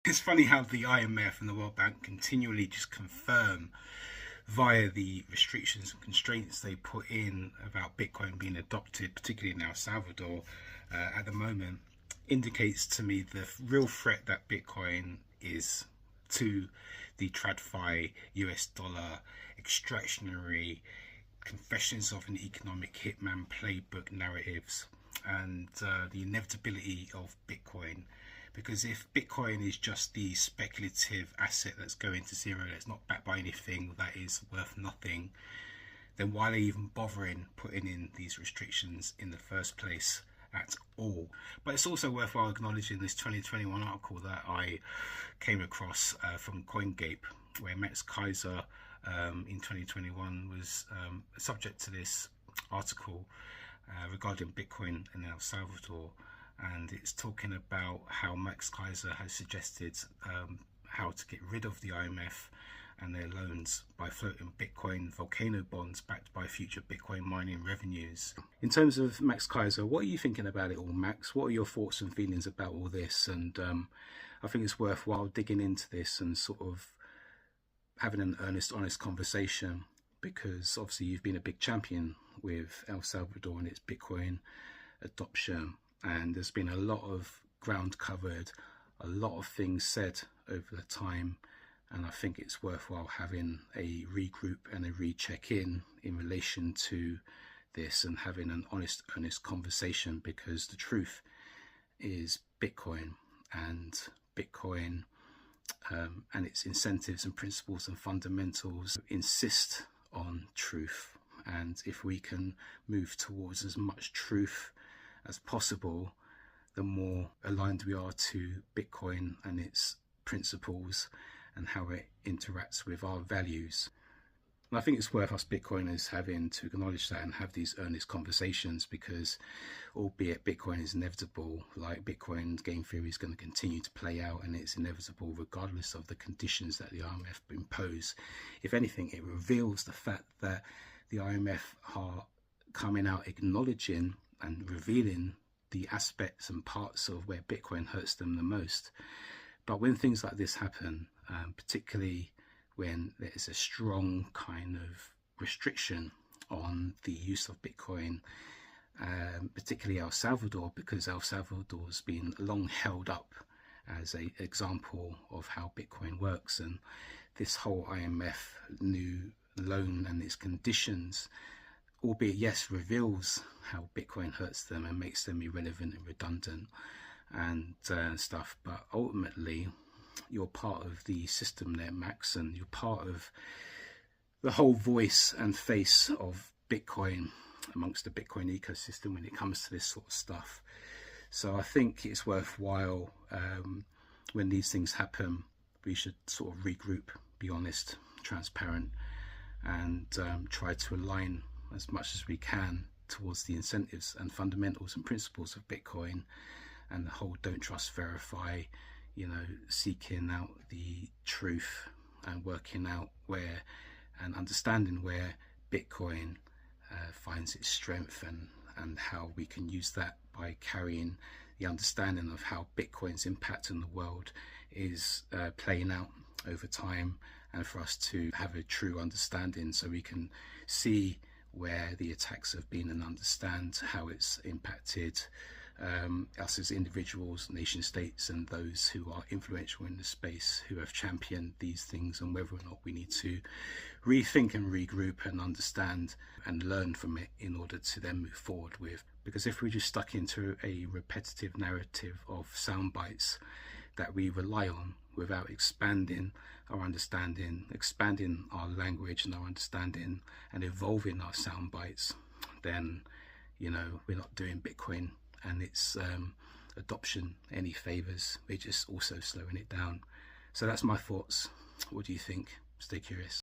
It's funny how the IMF and the World Bank continually just confirm via the restrictions and constraints they put in about Bitcoin being adopted, particularly in El Salvador at the moment, indicates to me the real threat that Bitcoin is to the TradFi US dollar extractionary confessions of an economic hitman playbook narratives, and the inevitability of Bitcoin. Because if Bitcoin is just the speculative asset that's going to zero, that's not backed by anything, that is worth nothing, then why are they even bothering putting in these restrictions in the first place at all? But it's also worthwhile acknowledging this 2021 article that I came across from CoinGape, where Max Kaiser in 2021 was subject to this article regarding Bitcoin in El Salvador. And it's talking about how Max Kaiser has suggested how to get rid of the IMF and their loans by floating Bitcoin volcano bonds backed by future Bitcoin mining revenues. In terms of Max Kaiser, what are you thinking about it all, Max? What are your thoughts and feelings about all this? And I think it's worthwhile digging into this and sort of having an earnest, honest conversation, because obviously you've been a big champion with El Salvador and its Bitcoin adoption. And there's been a lot of ground covered, a lot of things said over the time, and I think it's worthwhile having a regroup and a recheck in relation to this and having an honest, earnest conversation, because the truth is Bitcoin and its incentives and principles and fundamentals insist on truth. And if we can move towards as much truth as possible, the more aligned we are to Bitcoin and its principles and how it interacts with our values. And I think it's worth us Bitcoiners having to acknowledge that and have these earnest conversations, because albeit Bitcoin is inevitable, like Bitcoin game theory is going to continue to play out, and it's inevitable regardless of the conditions that the IMF impose. If anything, it reveals the fact that the IMF are coming out acknowledging and revealing the aspects and parts of where Bitcoin hurts them the most. But when things like this happen, particularly when there is a strong kind of restriction on the use of Bitcoin, particularly El Salvador, because El Salvador's been long held up as an example of how Bitcoin works, and this whole IMF new loan and its conditions, albeit yes, reveals how Bitcoin hurts them and makes them irrelevant and redundant and stuff, but ultimately you're part of the system there, Max, and you're part of the whole voice and face of Bitcoin amongst the Bitcoin ecosystem when it comes to this sort of stuff. So I think it's worthwhile, when these things happen, we should sort of regroup, be honest, transparent, and try to align as much as we can towards the incentives and fundamentals and principles of Bitcoin and the whole don't trust, verify, seeking out the truth and working out where and understanding where Bitcoin finds its strength, and how we can use that by carrying the understanding of how Bitcoin's impact in the world is playing out over time, and for us to have a true understanding so we can see where the attacks have been and understand how it's impacted us as individuals, nation states, and those who are influential in the space who have championed these things, and whether or not we need to rethink and regroup and understand and learn from it in order to then move forward with. Because if we're just stuck into a repetitive narrative of sound bites that we rely on without expanding our understanding, expanding our language and our understanding, and evolving our sound bites, then we're not doing Bitcoin and its adoption any favors. We're just also slowing it down. So that's my thoughts. What do you think? Stay curious.